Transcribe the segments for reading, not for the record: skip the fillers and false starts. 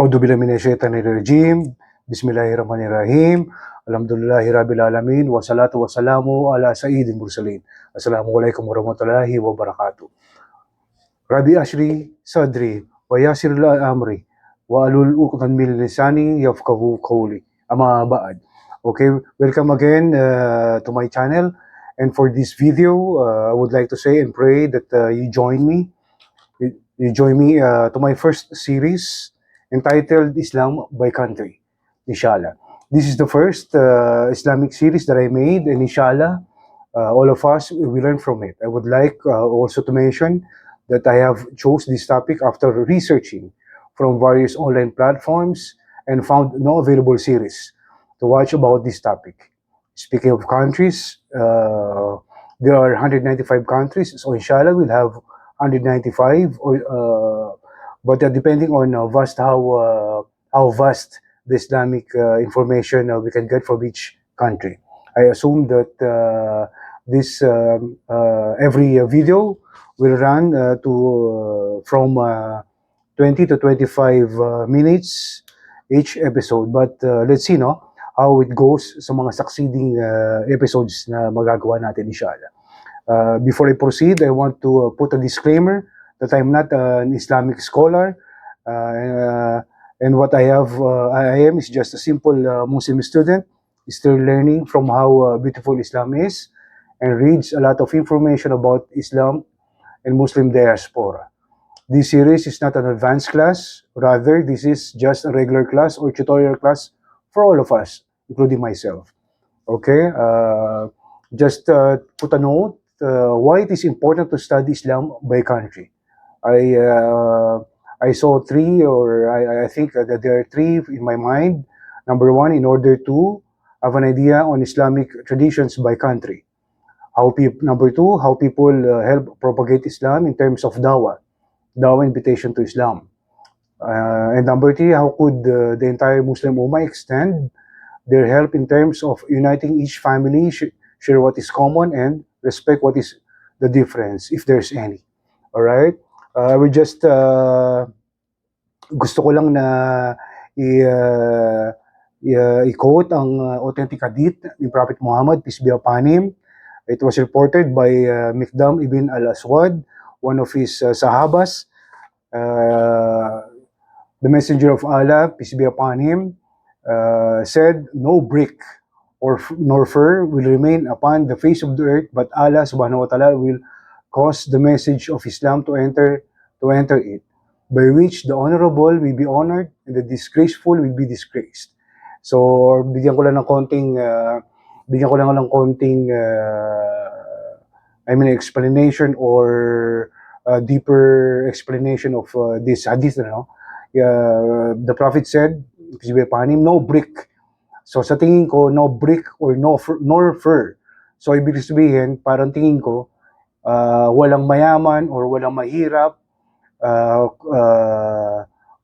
A'udhu billahi minasyaitonirrajim. Bismillahirrahmanirrahim. Alhamdulillahi rabbil alamin. Wassalatu wassalamu ala sayyidil mursalin. Assalamualaikum warahmatullahi wabarakatuh. Rabbi ashri sadri wa yassir li amri wa alul uqdan min lisani yafqahu qawli. Amma ba'd. Okay, welcome again to my channel. And for this video, I would like to say and pray that you join me. You join me to my first series entitled Islam by Country, inshallah. This is the first Islamic series that I made, and inshallah, all of us will learn from it. I would like also to mention that I have chose this topic after researching from various online platforms and found no available series to watch about this topic. Speaking of countries, there are 195 countries, so inshallah we'll have 195, but depending on how vast the Islamic information we can get from each country. I assume that this every video will run from 20 to 25 minutes each episode. But let's see how it goes sa mga succeeding episodes na magagawa natin inshallah. Before I proceed, I want to put a disclaimer that I'm not an Islamic scholar, and what I am is just a simple Muslim student, still learning from how beautiful Islam is, and reads a lot of information about Islam and Muslim diaspora. This series is not an advanced class, rather this is just a regular class or tutorial class for all of us, including myself. Okay, just put a note why it is important to study Islam by country. I saw three, or I think that there are three in my mind. Number one, in order to have an idea on Islamic traditions by country. Number two, how people help propagate Islam in terms of dawah invitation to Islam. And number three, how could the entire Muslim Ummah extend their help in terms of uniting each family, share what is common, and respect what is the difference, if there's any. Alright? We just, gusto ko lang na i-quote ang authentic hadith ni Prophet Muhammad, peace be upon him. It was reported by Miqdam ibn al-Aswad, one of his sahabas. The messenger of Allah, peace be upon him, said, "No brick nor fur will remain upon the face of the earth, but Allah subhanahu wa ta'ala will cause the message of Islam to enter it, by which the honorable will be honored and the disgraceful will be disgraced." So, bigyan ko lang ng konting explanation or deeper explanation of this hadith. The Prophet said, peace be upon him, no brick. So sa tingin ko, no brick or nor fur. So ibig sabihin, parang tingin ko, walang mayaman or walang mahirap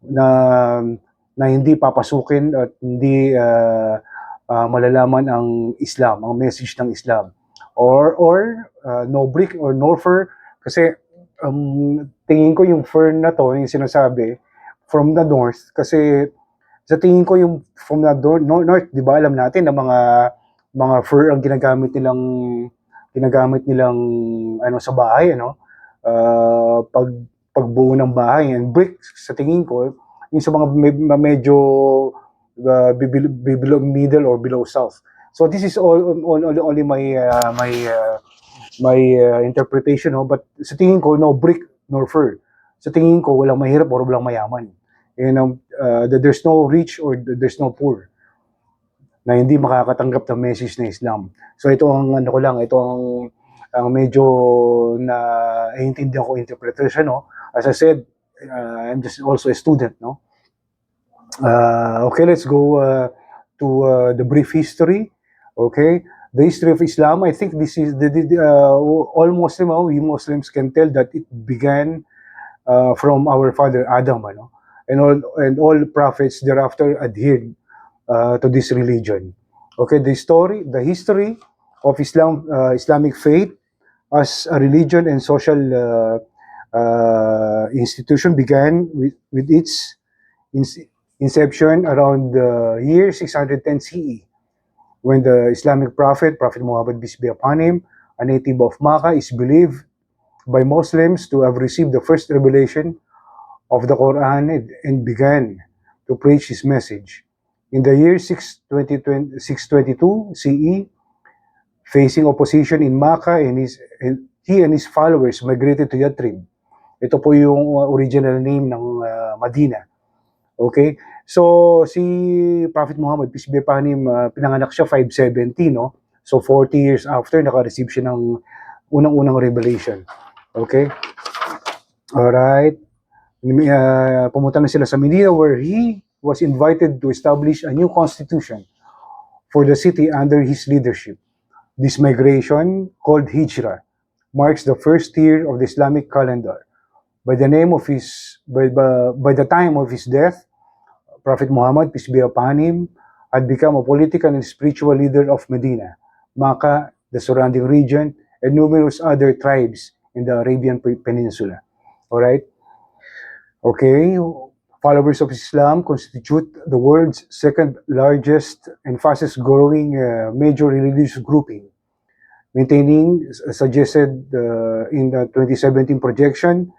na hindi papasukin at hindi malalaman ang Islam, ang message ng Islam. Or no brick or no fur, kasi tingin ko yung fur na to, yung sinasabi, from the north, kasi sa tingin ko yung from the north, di ba alam natin na mga fur ang ginagamit nilang sa bahay, pagbuo ng bahay. And brick, sa tingin ko, yung sa mga medyo below middle or below south. So this is only my interpretation, but sa tingin ko, no brick nor fur. Sa tingin ko, walang mahirap o walang mayaman. There's no rich or there's no poor na hindi makakatanggap ng message ng Islam. So ito ang ang medyo na iintindihan ko interpretation, As I said, I'm just also a student, Okay, let's go to the brief history. Okay, the history of Islam. I think this is all Muslim. We Muslims can tell that it began from our father Adam, and all prophets thereafter adhered to this religion. Okay, the history of Islamic faith as a religion and social institution began with its Inception around the year 610 CE, when the Islamic prophet, Prophet Muhammad peace be upon him, a native of Makkah, is believed by Muslims to have received the first revelation of the Quran and began to preach his message. In the year 622 CE, facing opposition in Makkah, he and his followers migrated to Yathrib. Ito po yung original name ng Medina. Okay? So, si Prophet Muhammad, peace be upon him, pinanganak siya 570, no? So, 40 years after, naka-receive siya ng unang-unang revelation. Okay? Alright. Pumunta na sila sa Medina, where he was invited to establish a new constitution for the city under his leadership. This migration, called Hijrah, marks the first year of the Islamic calendar. By the time of his death, Prophet Muhammad, peace be upon him, had become a political and spiritual leader of Medina, Makkah, the surrounding region, and numerous other tribes in the Arabian Peninsula. Alright? Okay, followers of Islam constitute the world's second largest and fastest growing major religious grouping, maintaining, suggested in the 2017 projection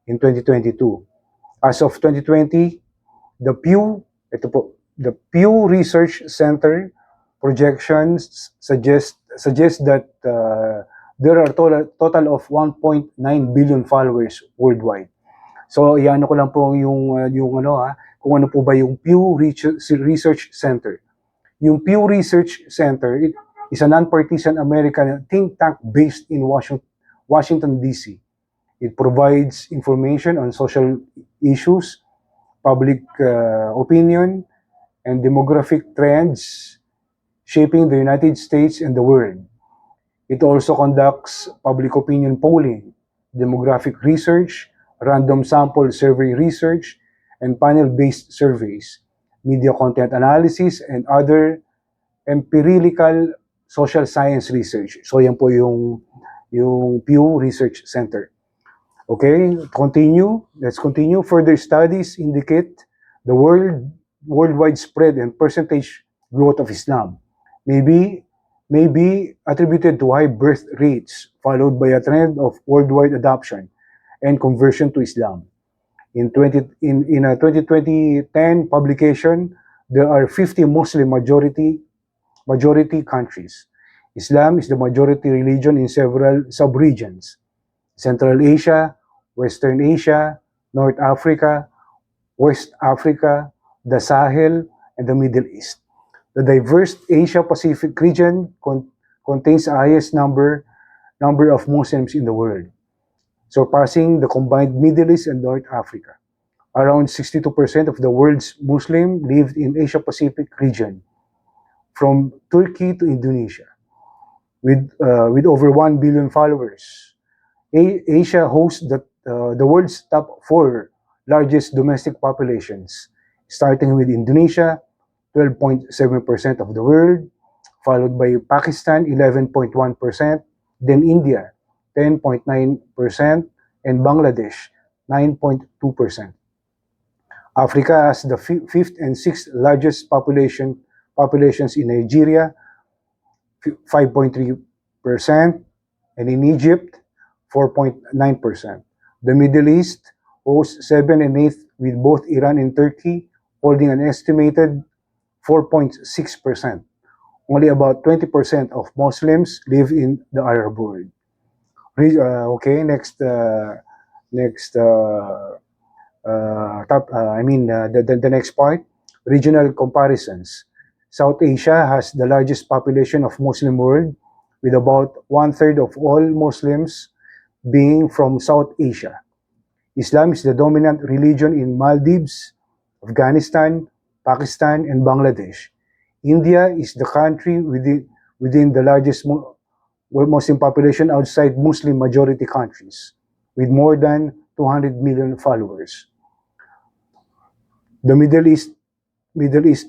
in 2022. As of 2020, the Pew Research Center projections suggest that there are total of 1.9 billion followers worldwide. So, iano ko lang po yung kung ano po ba yung Pew Research Center. Yung Pew Research Center is a non-partisan American think tank based in Washington, D.C. It provides information on social issues, public opinion, and demographic trends shaping the United States and the world. It also conducts public opinion polling, demographic research, random sample survey research, and panel-based surveys, media content analysis, and other empirical social science research. So yan po yung Pew Research Center. Okay, let's continue. Further studies indicate the worldwide spread and percentage growth of Islam may be attributed to high birth rates, followed by a trend of worldwide adoption and conversion to Islam. In a 2010 publication, there are 50 Muslim majority countries. Islam is the majority religion in several sub-regions: Central Asia, Western Asia, North Africa, West Africa, the Sahel, and the Middle East. The diverse Asia-Pacific region contains the highest number of Muslims in the world, surpassing the combined Middle East and North Africa. Around 62% of the world's Muslims live in Asia-Pacific region, from Turkey to Indonesia, with over 1 billion followers. Asia hosts the world's top 4 largest domestic populations, starting with Indonesia, 12.7% of the world, followed by Pakistan, 11.1%, then India, 10.9%, and Bangladesh, 9.2%. Africa has the 5th and 6th largest populations in Nigeria, 5.3%, and in Egypt, 4.9%. The Middle East hosts 7th and 8th, with both Iran and Turkey holding an estimated 4.6%. Only about 20% of Muslims live in the Arab world. Okay, next the next part, regional comparisons. South Asia has the largest population of Muslim world, with about 1/3 of all Muslims being from South Asia. Islam is the dominant religion in Maldives, Afghanistan, Pakistan, and Bangladesh. India is the country within the largest Muslim population outside Muslim majority countries, with more than 200 million followers. The Middle East,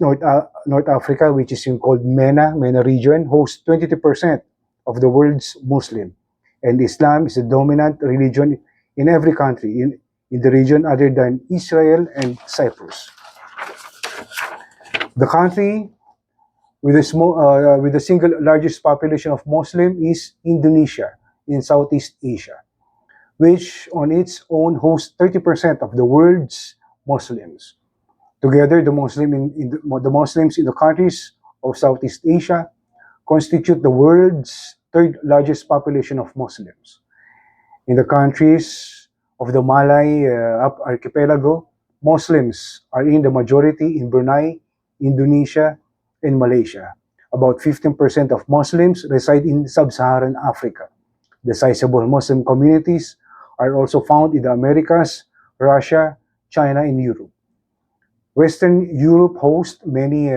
North Africa, which is called MENA region, hosts 22% of the world's Muslim, and Islam is the dominant religion in every country in the region other than Israel and Cyprus. The country with the single largest population of Muslim is Indonesia in Southeast Asia, which on its own hosts 30% of the world's Muslims. Together, the Muslims in the countries of Southeast Asia constitute the world's third largest population of Muslims. In the countries of the Malay archipelago, Muslims are in the majority in Brunei, Indonesia, and Malaysia. About 15% of Muslims reside in sub-Saharan Africa. The sizable Muslim communities are also found in the Americas, Russia, China, and Europe. Western Europe hosts many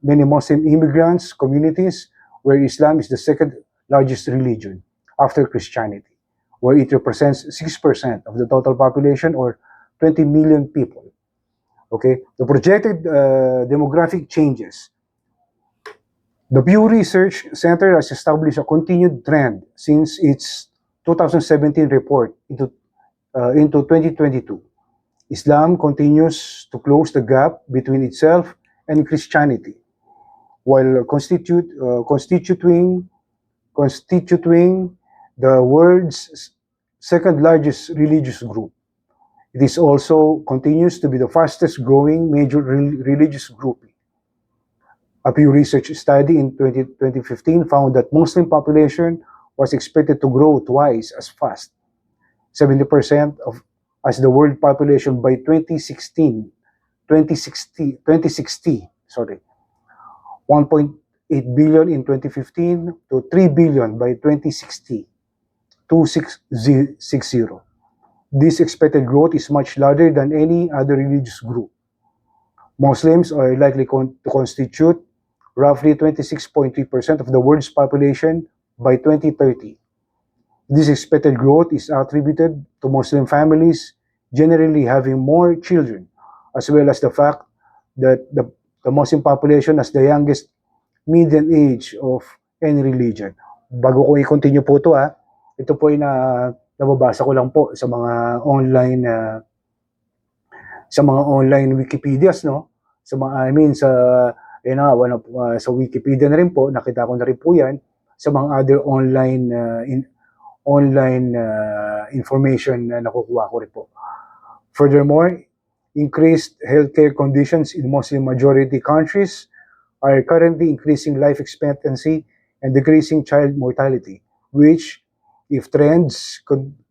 Muslim immigrants communities where Islam is the second largest religion after Christianity, where it represents 6% of the total population or 20 million people. Okay, the projected demographic changes. The Pew Research Center has established a continued trend since its 2017 report into 2022. Islam continues to close the gap between itself and Christianity, while constituting the world's second largest religious group. It is also continues to be the fastest growing major religious group. A Pew Research study in 2015 found that Muslim population was expected to grow twice as fast, 70% as the world population by 2060, 1.8 billion in 2015 to 3 billion by 2060, 2660. This expected growth is much larger than any other religious group. Muslims are likely to constitute roughly 26.3% of the world's population by 2030. This expected growth is attributed to Muslim families generally having more children, as well as the fact that the Muslim population has the youngest median age of any religion. Bago ko i-continue po ito, ito po ay nababasa ko lang po sa mga online Wikipedias, no? Sa sa Wikipedia na rin po, nakita ko na rin po yan sa mga other online information na nakukuha ko rin po. Furthermore, increased healthcare conditions in Muslim majority countries are currently increasing life expectancy and decreasing child mortality, which, if trends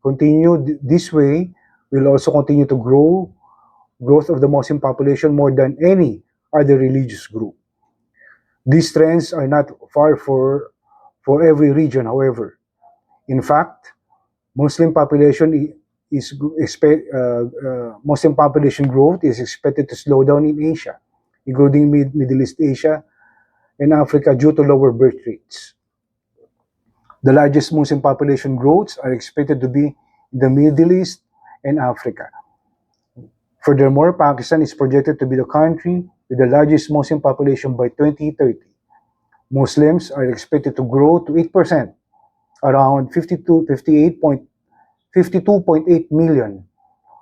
continue this way, will also continue to growth of the Muslim population more than any other religious group. These trends are not far for every region, however. In fact, Muslim population growth is expected to slow down in Asia, including Middle East Asia and Africa, due to lower birth rates. The largest Muslim population growths are expected to be in the Middle East and Africa. Furthermore, Pakistan is projected to be the country with the largest Muslim population by 2030. Muslims are expected to grow to 8%, around 52.8 million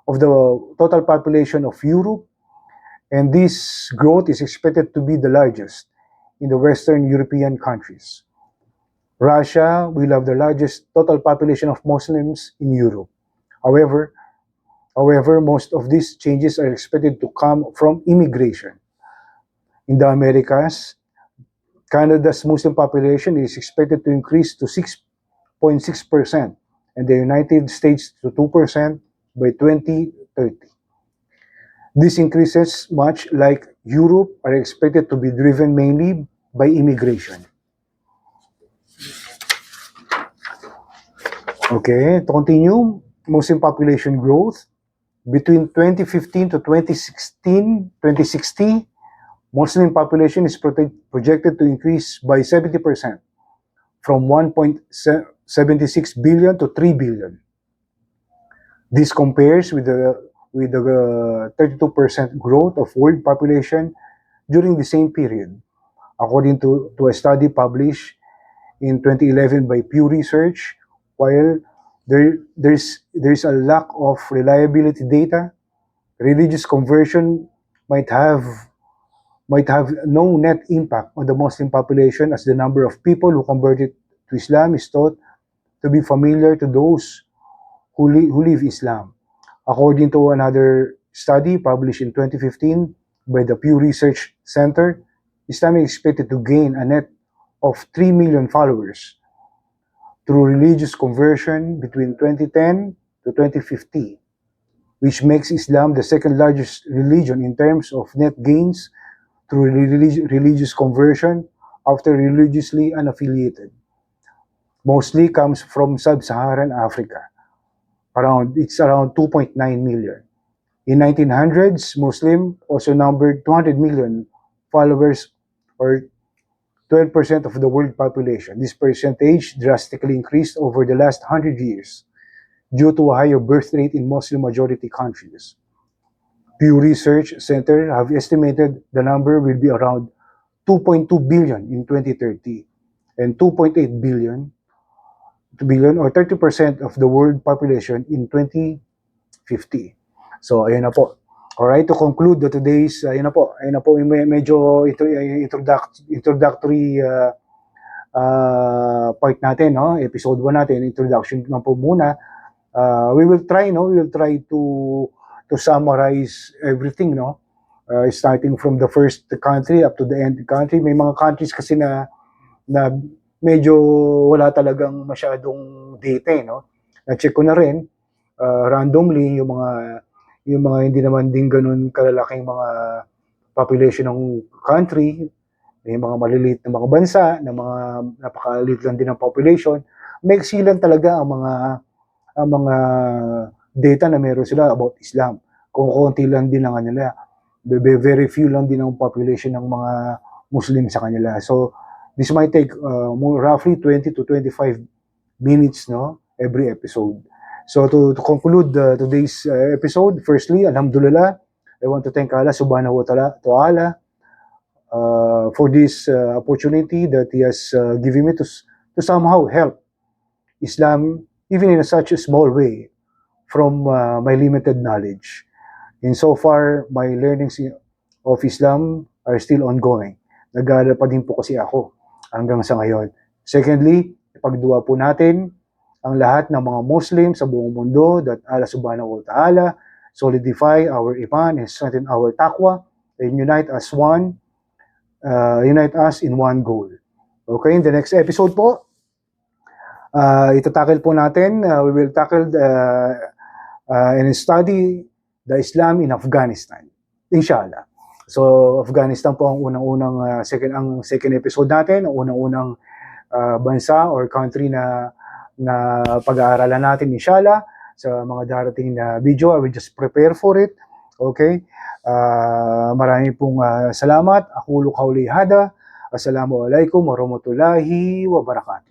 of the total population of Europe, and this growth is expected to be the largest in the Western European countries. Russia will have the largest total population of Muslims in Europe. However, most of these changes are expected to come from immigration. In the Americas, Canada's Muslim population is expected to increase to 6.6%, and the United States to 2% by 2030. These increases, much like Europe, are expected to be driven mainly by immigration. Okay, to continue, Muslim population growth. Between 2015 to 2060, Muslim population is projected to increase by 70%, from 1.76 billion to 3 billion. This compares with the 32% growth of world population during the same period, according to a study published in 2011 by Pew Research. While there's a lack of reliability data, religious conversion might have might have no net impact on the Muslim population, as the number of people who converted to Islam is thought to be familiar to those who live Islam. According to another study published in 2015 by the Pew Research Center, Islam is expected to gain a net of 3 million followers through religious conversion between 2010 to 2050, which makes Islam the second largest religion in terms of net gains through religious conversion after religiously unaffiliated. Mostly comes from sub-Saharan Africa. It's around 2.9 million. In 1900s, Muslim also numbered 200 million followers, or 12% of the world population. This percentage drastically increased over the last 100 years due to a higher birth rate in Muslim-majority countries. Pew Research Center have estimated the number will be around 2.2 billion in 2030 and 2.8 billion or 30% of the world population in 2050. So, ayun na po. Alright, to conclude today's, ayun na po, yung medyo introductory part natin, no? Episode 1 natin, introduction na po muna. We will try to summarize everything, no? Starting from the first country up to the end country. May mga countries kasi na medyo wala talagang masyadong data, no? Na-check ko na rin randomly yung mga hindi naman din ganun kalalaking mga population ng country. May mga maliliit na mga bansa, na mga napakaliit lang din ng population. Maiksi lang talaga ang mga data na meron sila about Islam. Kung konti lang din ang kanila. Very few lang din ang population ng mga Muslim sa kanila. So, this might take roughly 20 to 25 minutes, no, every episode. So to conclude today's episode, firstly, alhamdulillah, I want to thank Allah subhanahu wa ta'ala for this opportunity that He has given me to somehow help Islam, even in such a small way, from my limited knowledge. And so far, my learnings of Islam are still ongoing. Nag-aaral pa din po kasi ako hanggang sa ngayon. Secondly, ipagduwa po natin ang lahat ng mga Muslim sa buong mundo that Allah subhanahu wa ta'ala solidify our iman and strengthen our taqwa and unite us in one goal. Okay, in the next episode po, itatakil po natin, we will tackle and study the Islam in Afghanistan, inshallah. So, Afghanistan po ang unang-unang second episode natin, ang unang-unang bansa or country na pag-aaralan natin, inshallah. Sa mga darating na video, I will just prepare for it. Okay? Maraming pong salamat. Aqulu qawli hada. Assalamualaikum warahmatullahi wabarakatuh.